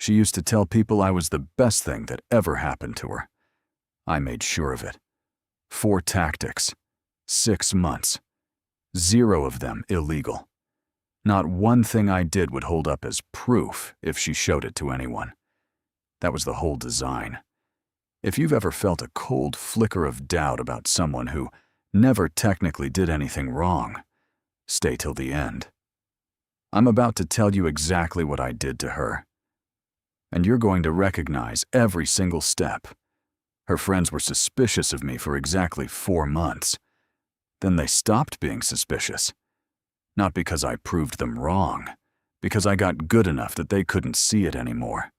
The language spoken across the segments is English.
She used to tell people I was the best thing that ever happened to her. I made sure of it. 4 tactics, 6 months, 0 of them illegal. Not one thing I did would hold up as proof if she showed it to anyone. That was the whole design. If you've ever felt a cold flicker of doubt about someone who never technically did anything wrong, stay till the end. I'm about to tell you exactly what I did to her. And you're going to recognize every single step. Her friends were suspicious of me for exactly 4 months. Then they stopped being suspicious. Not because I proved them wrong, because I got good enough that they couldn't see it anymore.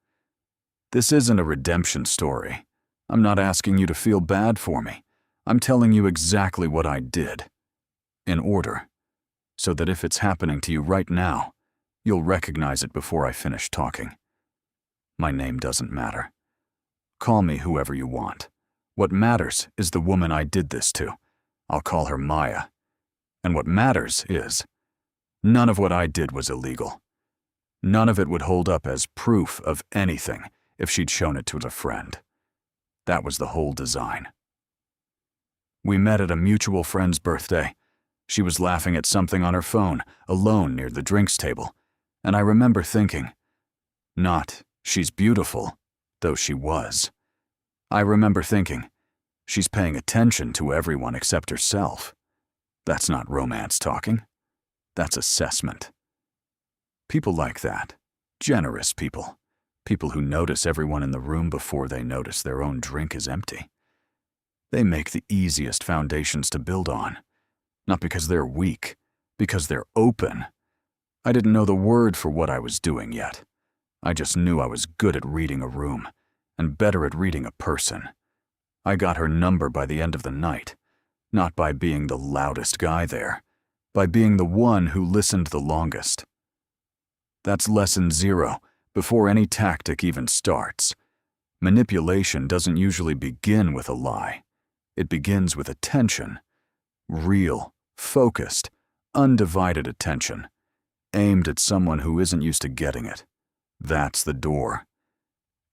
This isn't a redemption story. I'm not asking you to feel bad for me. I'm telling you exactly what I did. In order. So that if it's happening to you right now, you'll recognize it before I finish talking. My name doesn't matter. Call me whoever you want. What matters is the woman I did this to. I'll call her Maya. And what matters is, none of what I did was illegal. None of it would hold up as proof of anything if she'd shown it to a friend. That was the whole design. We met at a mutual friend's birthday. She was laughing at something on her phone, alone near the drinks table, and I remember thinking, not, she's beautiful, though she was. I remember thinking, she's paying attention to everyone except herself. That's not romance talking. That's assessment. People like that, generous people, people who notice everyone in the room before they notice their own drink is empty. They make the easiest foundations to build on, not because they're weak, because they're open. I didn't know the word for what I was doing yet. I just knew I was good at reading a room, and better at reading a person. I got her number by the end of the night, not by being the loudest guy there, by being the one who listened the longest. That's lesson 0, before any tactic even starts. Manipulation doesn't usually begin with a lie. It begins with attention. Real, focused, undivided attention, aimed at someone who isn't used to getting it. That's the door.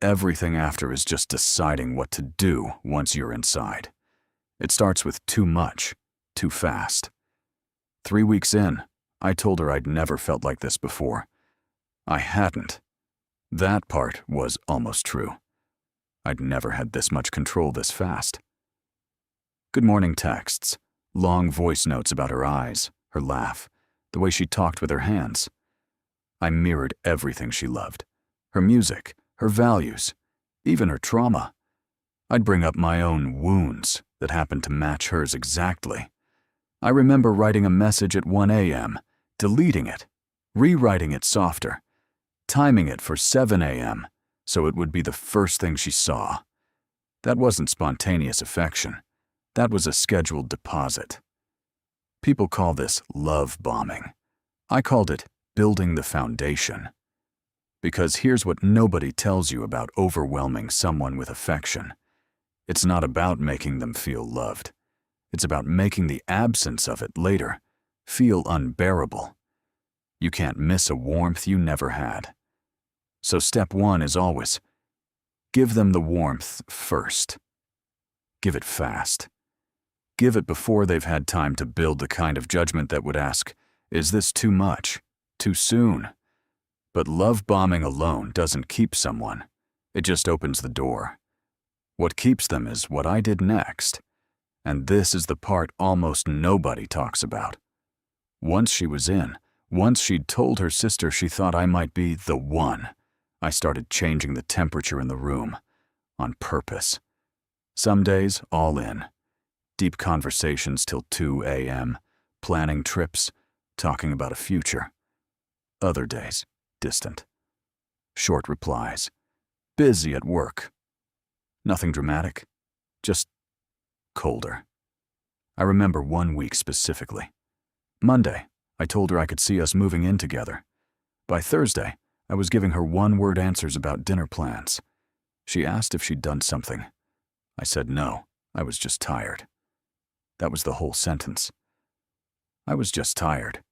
Everything after is just deciding what to do once you're inside. It starts with too much, too fast. 3 weeks in, I told her I'd never felt like this before. I hadn't. That part was almost true. I'd never had this much control this fast. Good morning texts, long voice notes about her eyes, her laugh, the way she talked with her hands. I mirrored everything she loved. Her music, her values, even her trauma. I'd bring up my own wounds that happened to match hers exactly. I remember writing a message at 1 a.m., deleting it, rewriting it softer, timing it for 7 a.m. so it would be the first thing she saw. That wasn't spontaneous affection. That was a scheduled deposit. People call this love bombing. I called it building the foundation. Because here's what nobody tells you about overwhelming someone with affection. It's not about making them feel loved. It's about making the absence of it later feel unbearable. You can't miss a warmth you never had. So step 1 is always, give them the warmth first. Give it fast. Give it before they've had time to build the kind of judgment that would ask, is this too much? Too soon? But love bombing alone doesn't keep someone. It just opens the door. What keeps them is what I did next. And this is the part almost nobody talks about. Once she was in, once she'd told her sister she thought I might be the one, I started changing the temperature in the room. On purpose. Some days, all in. Deep conversations till 2 a.m., planning trips, talking about a future. Other days, distant. Short replies. Busy at work. Nothing dramatic, just colder. I remember 1 week specifically. Monday, I told her I could see us moving in together. By Thursday, I was giving her one-word answers about dinner plans. She asked if she'd done something. I said no, I was just tired. That was the whole sentence. I was just tired.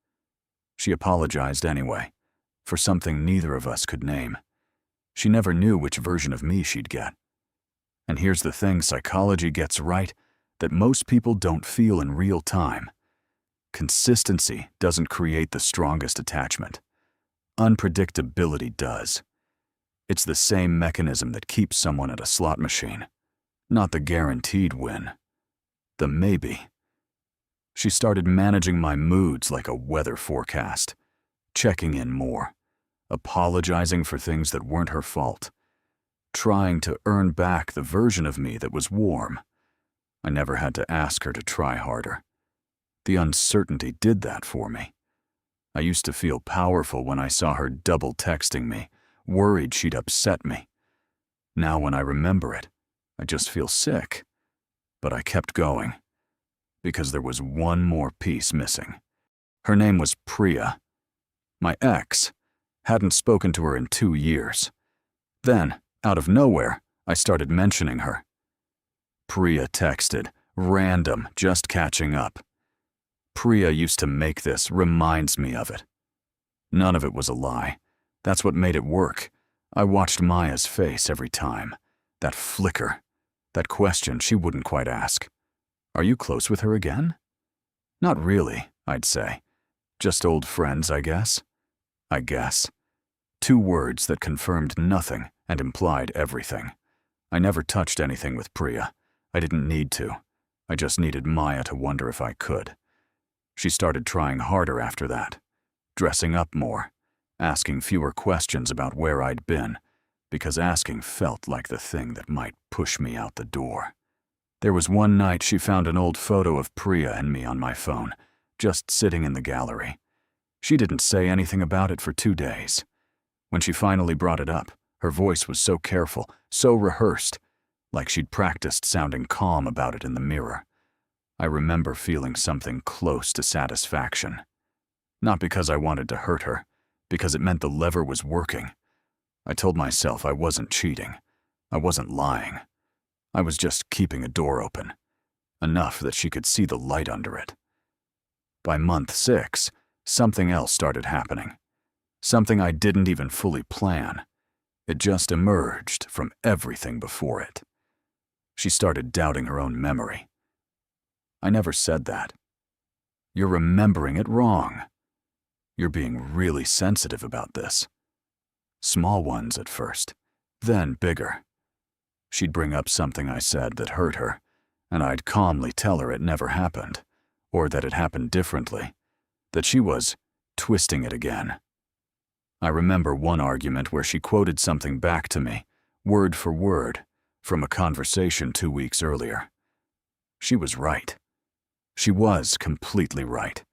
She apologized anyway, for something neither of us could name. She never knew which version of me she'd get. And here's the thing psychology gets right that most people don't feel in real time. Consistency doesn't create the strongest attachment. Unpredictability does. It's the same mechanism that keeps someone at a slot machine. Not the guaranteed win. The maybe. She started managing my moods like a weather forecast, checking in more, apologizing for things that weren't her fault, trying to earn back the version of me that was warm. I never had to ask her to try harder. The uncertainty did that for me. I used to feel powerful when I saw her double texting me, worried she'd upset me. Now when I remember it, I just feel sick. But I kept going, because there was one more piece missing. Her name was Priya. My ex. Hadn't spoken to her in 2 years. Then, out of nowhere, I started mentioning her. Priya texted, random, just catching up. Priya used to make this, reminds me of it. None of it was a lie. That's what made it work. I watched Maya's face every time. That flicker. That question she wouldn't quite ask. Are you close with her again? Not really, I'd say. Just old friends, I guess. I guess. 2 words that confirmed nothing and implied everything. I never touched anything with Priya. I didn't need to. I just needed Maya to wonder if I could. She started trying harder after that, dressing up more, asking fewer questions about where I'd been, because asking felt like the thing that might push me out the door. There was one night she found an old photo of Priya and me on my phone, just sitting in the gallery. She didn't say anything about it for 2 days. When she finally brought it up, her voice was so careful, so rehearsed, like she'd practiced sounding calm about it in the mirror. I remember feeling something close to satisfaction. Not because I wanted to hurt her, because it meant the lever was working. I told myself I wasn't cheating. I wasn't lying. I was just keeping a door open, enough that she could see the light under it. By month 6, something else started happening. Something I didn't even fully plan. It just emerged from everything before it. She started doubting her own memory. I never said that. You're remembering it wrong. You're being really sensitive about this. Small ones at first, then bigger. She'd bring up something I said that hurt her, and I'd calmly tell her it never happened, or that it happened differently, that she was twisting it again. I remember one argument where she quoted something back to me, word for word, from a conversation 2 weeks earlier. She was right. She was completely right.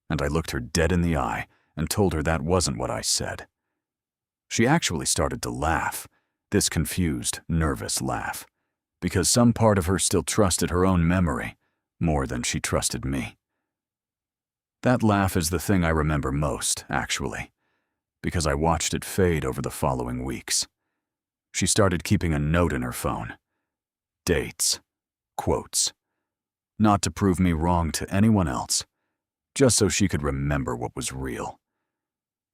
And I looked her dead in the eye and told her that wasn't what I said. She actually started to laugh, this confused, nervous laugh, because some part of her still trusted her own memory more than she trusted me. That laugh is the thing I remember most, actually, because I watched it fade over the following weeks. She started keeping a note in her phone. Dates. Quotes. Not to prove me wrong to anyone else, just so she could remember what was real.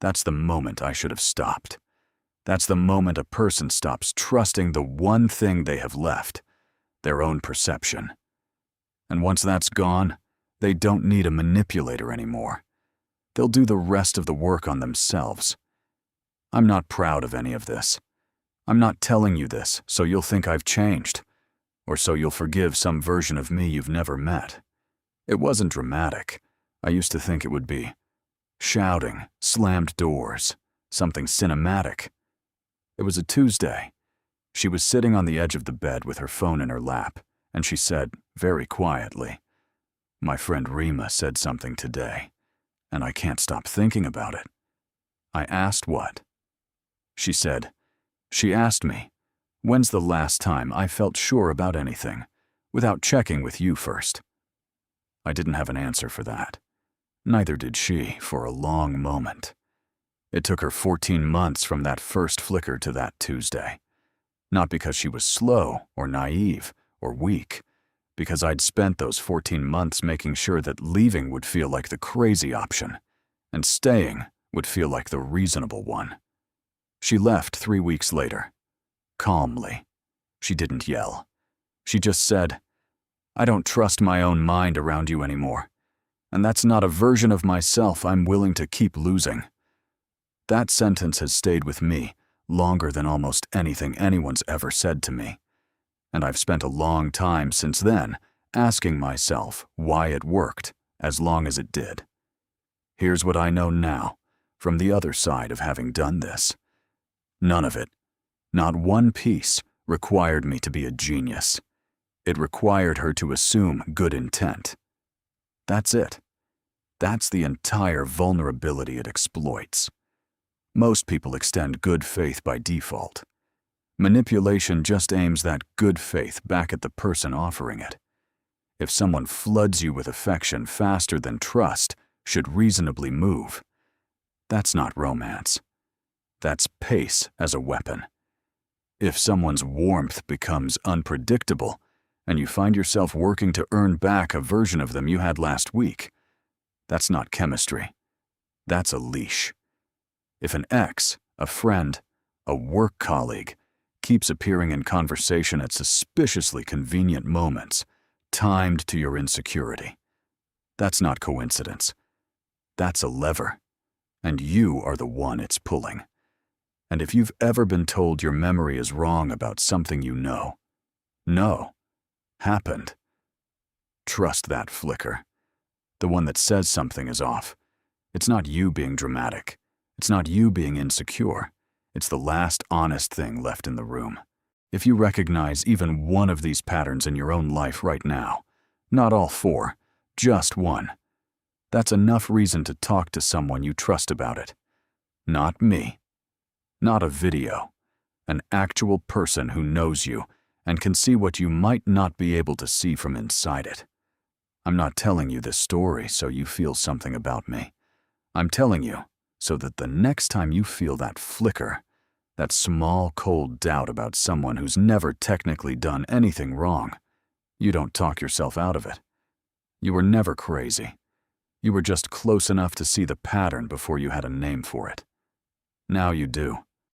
That's the moment I should have stopped. That's the moment a person stops trusting the one thing they have left, their own perception. And once that's gone, they don't need a manipulator anymore. They'll do the rest of the work on themselves. I'm not proud of any of this. I'm not telling you this so you'll think I've changed, or so you'll forgive some version of me you've never met. It wasn't dramatic. I used to think it would be. Shouting, slammed doors, something cinematic. It was a Tuesday. She was sitting on the edge of the bed with her phone in her lap, and she said, very quietly, "My friend Rima said something today, and I can't stop thinking about it." I asked what. She said, "She asked me, when's the last time I felt sure about anything, without checking with you first?" I didn't have an answer for that. Neither did she for a long moment. It took her 14 months from that first flicker to that Tuesday. Not because she was slow or naive or weak, because I'd spent those 14 months making sure that leaving would feel like the crazy option, and staying would feel like the reasonable one. She left 3 weeks later. Calmly. She didn't yell. She just said, "I don't trust my own mind around you anymore, and that's not a version of myself I'm willing to keep losing." That sentence has stayed with me longer than almost anything anyone's ever said to me, and I've spent a long time since then asking myself why it worked as long as it did. Here's what I know now, from the other side of having done this. None of it, not one piece, required me to be a genius. It required her to assume good intent. That's it. That's the entire vulnerability it exploits. Most people extend good faith by default. Manipulation just aims that good faith back at the person offering it. If someone floods you with affection faster than trust should reasonably move, that's not romance. That's pace as a weapon. If someone's warmth becomes unpredictable, and you find yourself working to earn back a version of them you had last week, that's not chemistry. That's a leash. If an ex, a friend, a work colleague keeps appearing in conversation at suspiciously convenient moments, timed to your insecurity, that's not coincidence. That's a lever, and you are the one it's pulling. And if you've ever been told your memory is wrong about something you know, happened, trust that flicker. The one that says something is off. It's not you being dramatic. It's not you being insecure. It's the last honest thing left in the room. If you recognize even one of these patterns in your own life right now, not all 4, just one, that's enough reason to talk to someone you trust about it. Not me. Not a video. An actual person who knows you and can see what you might not be able to see from inside it. I'm not telling you this story so you feel something about me. I'm telling you so that the next time you feel that flicker, that small, cold doubt about someone who's never technically done anything wrong, you don't talk yourself out of it. You were never crazy. You were just close enough to see the pattern before you had a name for it. Now you do.